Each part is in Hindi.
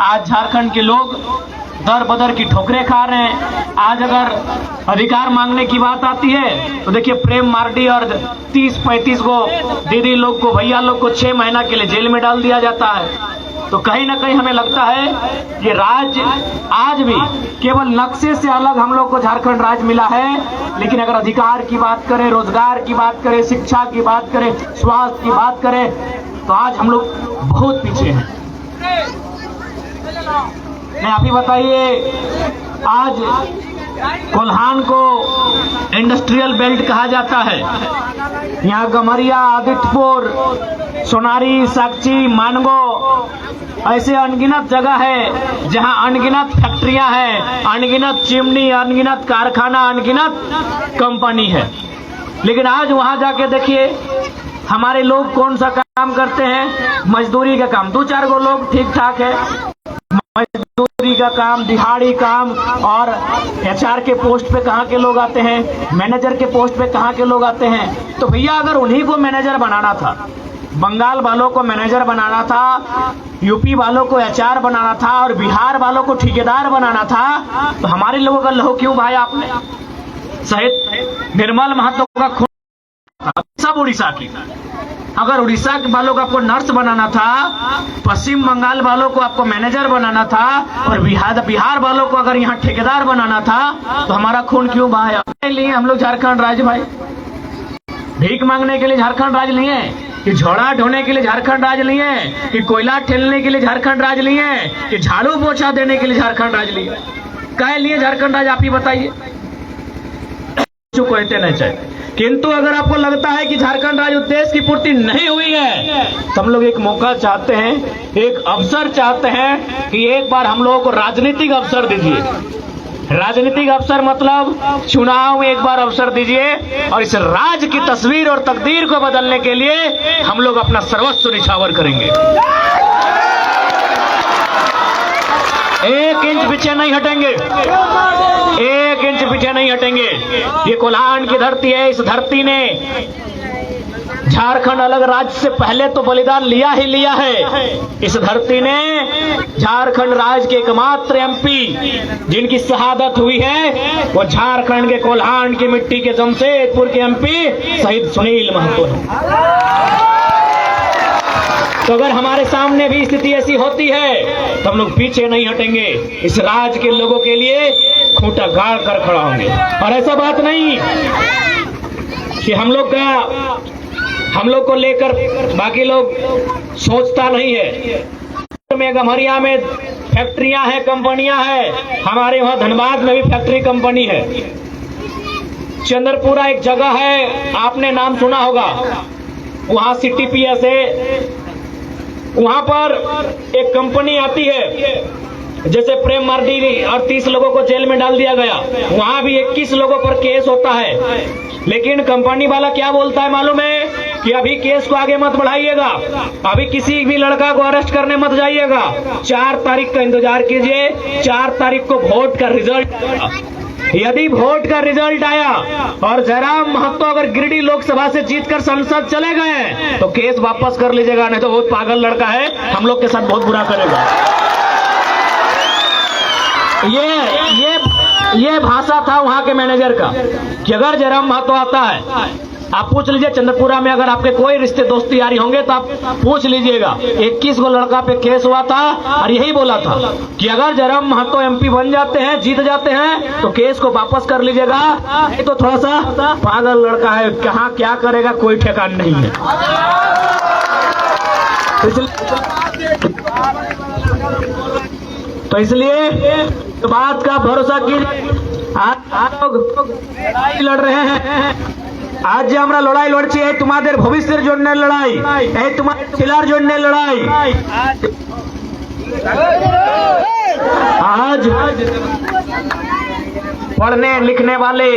आज झारखंड के लोग दर बदर की ठोकरें खा रहे हैं। आज अगर अधिकार मांगने की बात आती है तो देखिए प्रेम मार्डी और 30-35 को दीदी लोग को, भैया लोग को 6 महीना के लिए जेल में डाल दिया जाता है। तो कहीं ना कहीं हमें लगता है ये राज्य आज भी केवल नक्शे से अलग हम लोग को झारखंड राज्य मिला है, लेकिन अगर अधिकार की बात करें, रोजगार की बात करें, शिक्षा की बात करें, स्वास्थ्य की बात करें, तो आज हम लोग बहुत पीछे हैं। नहीं, आप ही बताइए, आज कोल्हान को इंडस्ट्रियल बेल्ट कहा जाता है। यहाँ गमरिया, आदित्यपुर, सोनारी, साक्षी, मानगो ऐसे अनगिनत जगह है जहां अनगिनत फैक्ट्रियां हैं, अनगिनत चिमनी, अनगिनत कारखाना, अनगिनत कंपनी है। लेकिन आज वहां जाके देखिए हमारे लोग कौन सा काम करते हैं, मजदूरी का काम। 2-4 गो लोग ठीक ठाक है, मजदूरी का काम, दिहाड़ी काम, और HR के पोस्ट पे कहाँ के लोग आते हैं, मैनेजर के पोस्ट पे कहाँ के लोग आते हैं। तो भैया अगर उन्हीं को मैनेजर बनाना था, बंगाल वालों को मैनेजर बनाना था, यूपी वालों को HR बनाना था और बिहार वालों को ठेकेदार बनाना था, तो हमारे लोगों का लहू क्यों भाई आपने? शहीद निर्मल महतो का खून सब उड़ीसा की। अगर उड़ीसा वालों को आपको नर्स बनाना था, पश्चिम बंगाल वालों को आपको मैनेजर बनाना था और बिहार वालों को अगर यहाँ ठेकेदार बनाना था, तो हमारा खून क्यों बहाया? लिए हम लोग झारखंड राज्य भाई भीख मांगने के लिए झारखंड राज्य लिए, कि झोड़ा ढोने के लिए झारखंड राज्य लिए, कि कोयला ठेलने के लिए झारखंड राज्य लिए, कि झाड़ू पोछा देने के लिए झारखंड राज्य लिए? कह लिए झारखंड राज्य, आप ही बताइए। कहते नहीं चाहिए, किंतु अगर आपको लगता है कि झारखंड राज्य उद्देश्य की पूर्ति नहीं हुई है, तो हम लोग एक मौका चाहते हैं, एक अवसर चाहते हैं कि एक बार हम लोगों को राजनीतिक अवसर दीजिए। राजनीतिक अवसर मतलब चुनाव में एक बार अवसर दीजिए और इस राज्य की तस्वीर और तकदीर को बदलने के लिए हम लोग अपना सर्वस्व निछावर करेंगे। 1 इंच पीछे नहीं हटेंगे, 1 इंच पीछे नहीं हटेंगे। ये कोल्हान की धरती है, इस धरती ने झारखंड अलग राज्य से पहले तो बलिदान लिया ही लिया है। इस धरती ने झारखंड राज्य के एकमात्र MP जिनकी शहादत हुई है, वो झारखंड के कोल्हान की मिट्टी के जमशेदपुर के MP शहीद सुनील महतो हैं। तो अगर हमारे सामने भी स्थिति ऐसी होती है तो हम लोग पीछे नहीं हटेंगे, इस राज्य के लोगों के लिए खूंटा गाड़ कर खड़ा होंगे। और ऐसा बात नहीं कि हम लोग को लेकर बाकी लोग सोचता नहीं है। में गम्हरिया में फैक्ट्रियां हैं, कंपनियां हैं, हमारे वहां धनबाद में भी फैक्ट्री कंपनी है। चंद्रपुरा एक जगह है, आपने नाम सुना होगा, वहां CTPS है। वहां पर एक कंपनी आती है, जैसे प्रेम मार्डी और 30 लोगों को जेल में डाल दिया गया, वहां भी 21 लोगों पर केस होता है। लेकिन कंपनी वाला क्या बोलता है मालूम है कि अभी केस को आगे मत बढ़ाइएगा, अभी किसी भी लड़का को अरेस्ट करने मत जाइएगा, 4 तारीख का इंतजार कीजिए, 4 तारीख को वोट का रिजल्ट। यदि वोट का रिजल्ट आया और जयराम महतो अगर गिरिडीह लोकसभा से जीतकर संसद चले गए तो केस वापस कर लीजिएगा, नहीं तो बहुत पागल लड़का है, हम लोग के साथ बहुत बुरा करेगा। ये भाषा था वहां के मैनेजर का कि अगर जयराम महतो आता है, आप पूछ लीजिए चंद्रपुरा में अगर आपके कोई रिश्ते दोस्ती यारी होंगे तो आप पूछ लीजिएगा, 21 गो लड़का पे केस हुआ था और यही बोला था कि अगर जयराम महतो MP बन जाते हैं, जीत जाते हैं, तो केस को वापस कर लीजिएगा। ये तो थोड़ा सा पागल लड़का है, कहाँ क्या करेगा कोई ठिकाना नहीं है। तो इसलिए तो बात का भरोसा कीजिए। आज लोग लड़ रहे हैं, आज যে আমরা লড়াই লড়ছি এই তোমাদের ভবিষ্যতের জন্য লড়াই, এই তোমাদের ছেলের জন্য লড়াই। आज पढ़ने लिखने वाले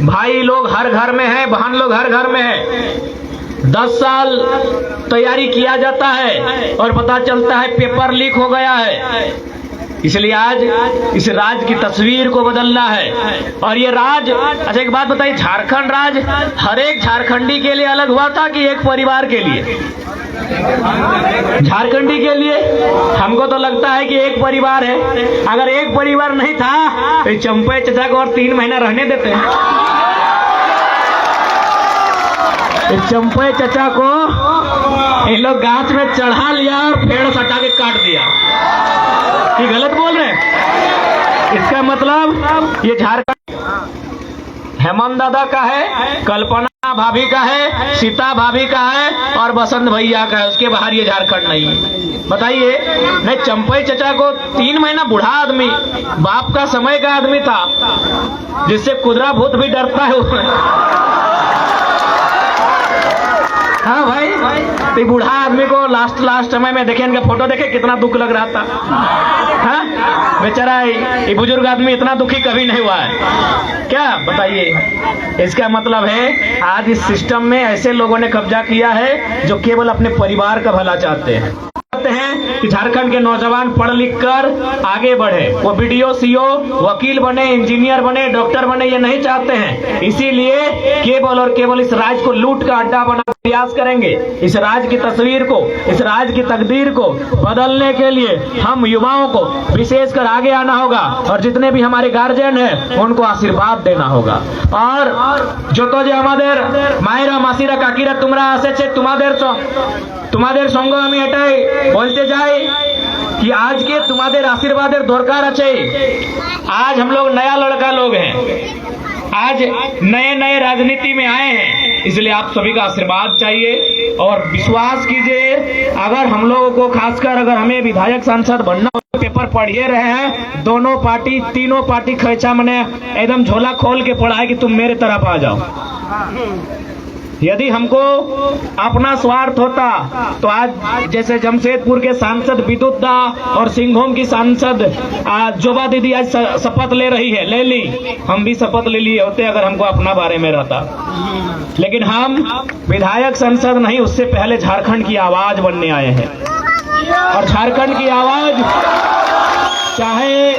भाई लोग हर घर में हैं, बहन लोग हर घर में हैं। 10 साल तैयारी किया जाता है और पता चलता है पेपर लीक हो गया है। इसलिए आज इस राज्य की तस्वीर को बदलना है। और ये राज्य, अच्छा एक बात बताइए, झारखंड राज्य हर एक झारखंडी के लिए अलग हुआ था कि एक परिवार के लिए? झारखंडी के लिए हमको तो लगता है कि एक परिवार है। अगर एक परिवार नहीं था तो चंपे चचा को और 3 महीना रहने देते हैं। चंपे चचा को इन लोग गाछ में चढ़ा लिया और पेड़ सटा के काट दिया। ये गलत बोल रहे हैं। इसका मतलब ये झारखंड हेमंत दादा का है, कल्पना भाभी का है, सीता भाभी का है और बसंत भैया का है। उसके बाहर ये झारखंड नहीं है। बताइए, नहीं चंपई चचा को 3 महीना बूढ़ा आदमी, बाप का समय का आदमी था, जिससे कुदरा भूत भी डरता है। हाँ भाई, तो बूढ़ा आदमी को लास्ट समय में देखे, इनका फोटो देखे कितना दुख लग रहा था। हाँ बेचारा, ये बुजुर्ग आदमी इतना दुखी कभी नहीं हुआ है क्या? बताइए। इसका मतलब है आज इस सिस्टम में ऐसे लोगों ने कब्जा किया है जो केवल अपने परिवार का भला चाहते हैं कि झारखंड के नौजवान पढ़ लिख कर आगे बढ़े, वो बीडीओ, सीओ, वकील बने, इंजीनियर बने, डॉक्टर बने, ये नहीं चाहते हैं। इसीलिए केवल और केवल इस राज्य को लूट का अड्डा बनाने का प्रयास करेंगे। इस राज्य की तस्वीर को, इस राज्य की तकदीर को बदलने के लिए हम युवाओं को विशेषकर आगे आना होगा और जितने भी हमारे गार्जियन हैं उनको आशीर्वाद देना होगा। और जो तो हमारे मायरा मासीरा काकीरा तुमरा आसे तुम्हारे संग আমি এটাই বলতে যাই कि आज के तुम्हारे आशीर्वादेर दरकार আছে। आज हम लोग नया लड़का लोग हैं, आज नए राजनीति में आए हैं, इसलिए आप सभी का आशीर्वाद चाहिए। और विश्वास कीजिए, अगर हम लोगों को खासकर अगर हमें विधायक सांसद बनना हो, पेपर पढ़िए रहे हैं, दोनों पार्टी तीनों पार्टी खैचा मने एकदम झोला खोल के पढ़ा है कि तुम मेरे तरफ आ जाओ। यदि हमको अपना स्वार्थ होता तो आज जैसे जमशेदपुर के सांसद विद्युत दा और सिंहभूम की सांसद जोबा दीदी आज शपथ ले रही है, ले ली, हम भी शपथ ले लिए होते अगर हमको अपना बारे में रहता। लेकिन हम विधायक सांसद नहीं, उससे पहले झारखंड की आवाज बनने आए हैं। और झारखंड की आवाज, चाहे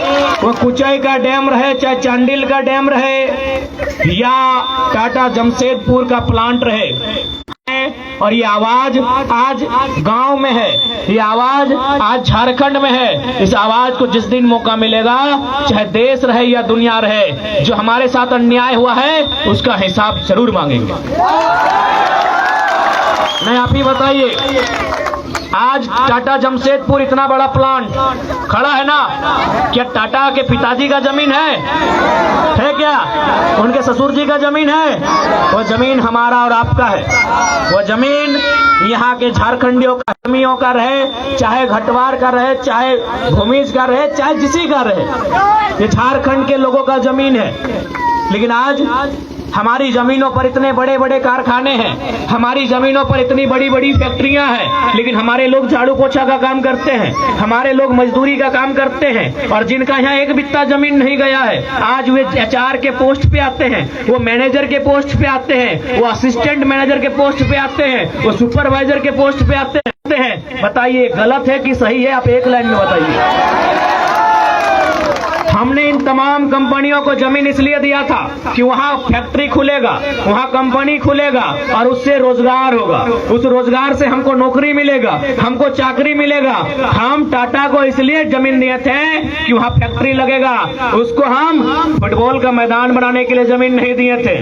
वो कुचाई का डैम रहे, चाहे चांडिल का डैम रहे या टाटा जमशेदपुर का प्लांट रहे, और ये आवाज आज गांव में है, ये आवाज आज झारखंड में है। इस आवाज को जिस दिन मौका मिलेगा, चाहे देश रहे या दुनिया रहे, जो हमारे साथ अन्याय हुआ है उसका हिसाब जरूर मांगेंगे। नहीं, आप ही बताइए, आज टाटा जमशेदपुर इतना बड़ा प्लांट खड़ा है ना, क्या टाटा के पिताजी का जमीन है क्या? उनके ससुर जी का जमीन है? वो जमीन हमारा और आपका है। वो जमीन यहाँ के झारखंडियों का, आदमियों का रहे, चाहे घटवार का रहे, चाहे भूमिज का रहे, चाहे जिसी का रहे, ये झारखंड के लोगों का जमीन है। लेकिन आज हमारी जमीनों पर इतने बड़े बड़े कारखाने हैं, हमारी जमीनों पर इतनी बड़ी बड़ी फैक्ट्रियां हैं, लेकिन हमारे लोग झाड़ू पोछा का काम करते हैं, हमारे लोग मजदूरी का काम करते हैं। और जिनका यहाँ एक बित्ता जमीन नहीं गया है, आज वे एचआर के पोस्ट पे आते हैं, वो मैनेजर के पोस्ट पे आते हैं, वो असिस्टेंट मैनेजर के पोस्ट पे आते हैं, वो सुपरवाइजर के पोस्ट पे आते हैं। बताइए गलत है कि सही है? आप एक लाइन में बताइए। हमने इन तमाम कंपनियों को जमीन इसलिए दिया था कि वहाँ फैक्ट्री खुलेगा, वहाँ कंपनी खुलेगा और उससे रोजगार होगा, उस रोजगार से हमको नौकरी मिलेगा, हमको चाकरी मिलेगा। हम टाटा को इसलिए जमीन दिए थे कि वहाँ फैक्ट्री लगेगा, उसको हम फुटबॉल का मैदान बनाने के लिए जमीन नहीं दिए थे,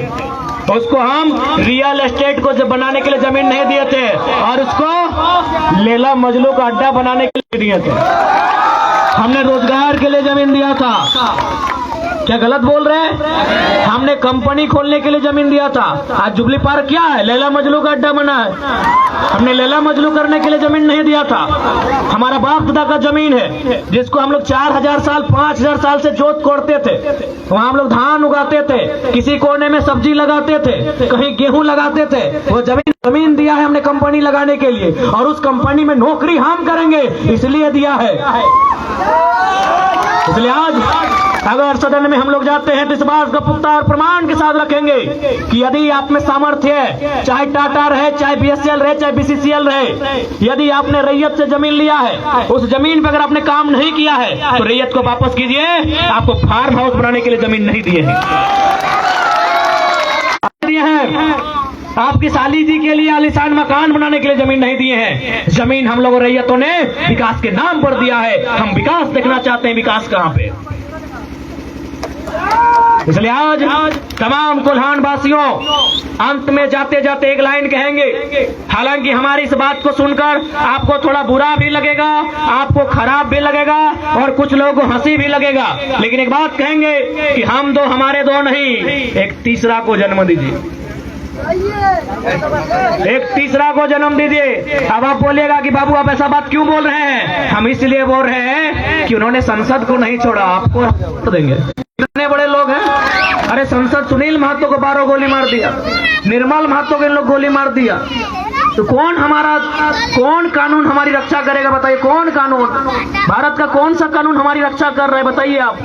उसको हम रियल एस्टेट को बनाने के लिए जमीन नहीं दिए थे, और उसको लेला मजलू का अड्डा बनाने के लिए दिए थे। हमने रोजगार के लिए जमीन दिया था। क्या गलत बोल रहे हैं? हमने कंपनी खोलने के लिए जमीन दिया था। आज जुबली पार्क क्या है? लैला मजलू का अड्डा बना है। हमने लैला मजलू करने के लिए जमीन नहीं दिया था। हमारा बाप दादा का जमीन है, जिसको हम लोग 4000 साल 5000 साल से जोत कोड़ते थे। वहाँ हम लोग धान उगाते थे, किसी कोने में सब्जी लगाते थे, कहीं गेहूं लगाते थे। वो जमीन दिया है हमने कंपनी लगाने के लिए, और उस कंपनी में नौकरी हम करेंगे इसलिए दिया है। इसलिए आज अगर सदन में हम लोग जाते हैं तो इस बात का पुख्ता और प्रमाण के साथ रखेंगे कि यदि आप में सामर्थ्य है, चाहे टाटा रहे, चाहे बीएसएल रहे, चाहे बीसीसीएल रहे, यदि आपने रैयत से जमीन लिया है, उस जमीन पर अगर आपने काम नहीं किया है तो रैयत को वापस कीजिए। आपको फार्म हाउस बनाने के लिए जमीन नहीं दिए हैं। आपकी साली जी के लिए आलीशान मकान बनाने के लिए जमीन नहीं दिए हैं। जमीन हम लोगों रैयतों ने विकास के नाम पर दिया है। हम विकास देखना चाहते हैं, विकास कहां पे। इसलिए आज तमाम कोल्हान वासियों, अंत में जाते जाते एक लाइन कहेंगे। हालांकि हमारी इस बात को सुनकर आपको थोड़ा बुरा भी लगेगा, आपको खराब भी लगेगा और कुछ लोगों को हंसी भी लगेगा, लेकिन एक बात कहेंगे कि हम दो हमारे दो नहीं, एक तीसरा को जन्म दीजिए, एक तीसरा को जन्म दीजिए। अब आप बोलिएगा कि बाबू आप ऐसा बात क्यों बोल रहे हैं? हम इसलिए बोल रहे हैं कि उन्होंने संसद को नहीं छोड़ा, आपको देंगे। कितने बड़े लोग हैं। अरे संसद सुनील महतो को 12 गोली मार दिया, निर्मल महतो को इन लोग गोली मार दिया, तो कौन कानून हमारी रक्षा करेगा? बताइए, कौन कानून, भारत का कौन सा कानून हमारी रक्षा कर रहा है? बताइए आप।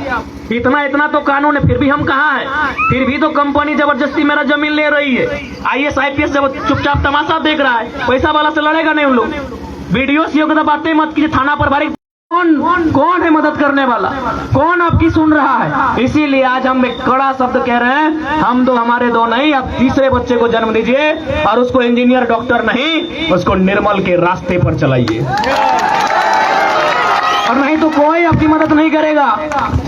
इतना तो कानून है, फिर भी हम कहाँ हैं? फिर भी तो कंपनी जबरदस्ती मेरा जमीन ले रही है। IAS IPS जब चुपचाप तमाशा देख रहा है, पैसा वाला से लड़ेगा नहीं। उन लोग वीडियो सीओ को बातें मत कीजिए, थाना पर भारी। कौन है मदद करने वाला? कौन आपकी सुन रहा है? इसीलिए आज हम एक कड़ा शब्द कह रहे हैं, हम दो हमारे दो नहीं, आप तीसरे बच्चे को जन्म दीजिए और उसको इंजीनियर डॉक्टर नहीं, उसको निर्मल के रास्ते पर चलाइए, और नहीं तो कोई आपकी मदद नहीं करेगा।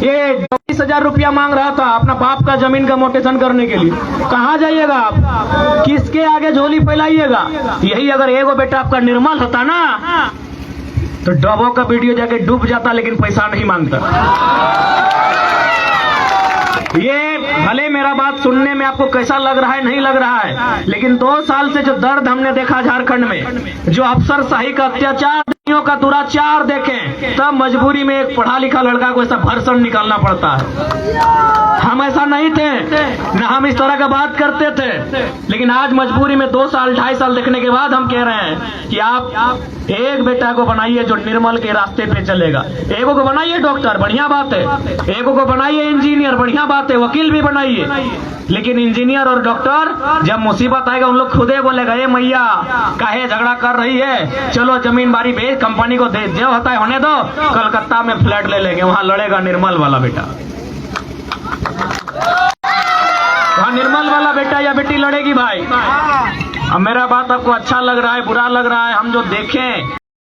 ये 20,000 रुपया मांग रहा था अपना बाप का जमीन का मोटेशन करने के लिए। कहाँ जाइएगा आप? किसके आगे झोली फैलाइएगा? यही अगर एगो बेटा आपका निर्मल होता ना, तो डबो का वीडियो जाके डूब जाता, लेकिन पैसा नहीं मांगता। ये भले मेरा बात सुनने में आपको कैसा लग रहा है, नहीं लग रहा है, लेकिन 2 साल से जो दर्द हमने देखा झारखंड में, जो अफसरशाही का अत्याचार, का दुराचार देखें, तब मजबूरी में एक पढ़ा लिखा लड़का को ऐसा भर्सन निकालना पड़ता है। हम ऐसा नहीं थे, न हम इस तरह का बात करते थे, लेकिन आज मजबूरी में 2 साल 2.5 साल देखने के बाद हम कह रहे हैं कि आप एक बेटा को बनाइए जो निर्मल के रास्ते पे चलेगा। एगो को बनाइए डॉक्टर, बढ़िया बात है। एगो को बनाइए इंजीनियर, बढ़िया बात है। वकील भी बनाइए, लेकिन इंजीनियर और डॉक्टर जब मुसीबत आएगा उन लोग खुदे बोलेगा, ये मैया काहे झगड़ा कर रही है, चलो जमीन बारी बेच, कंपनी को दे, जो होता है होने दो, कलकत्ता में फ्लैट ले लेंगे, वहां लड़ेगा निर्मल वाला बेटा, वहां निर्मल वाला बेटा या बेटी लड़ेगी भाई। अब मेरा बात आपको अच्छा लग रहा है, बुरा लग रहा है, हम जो देखें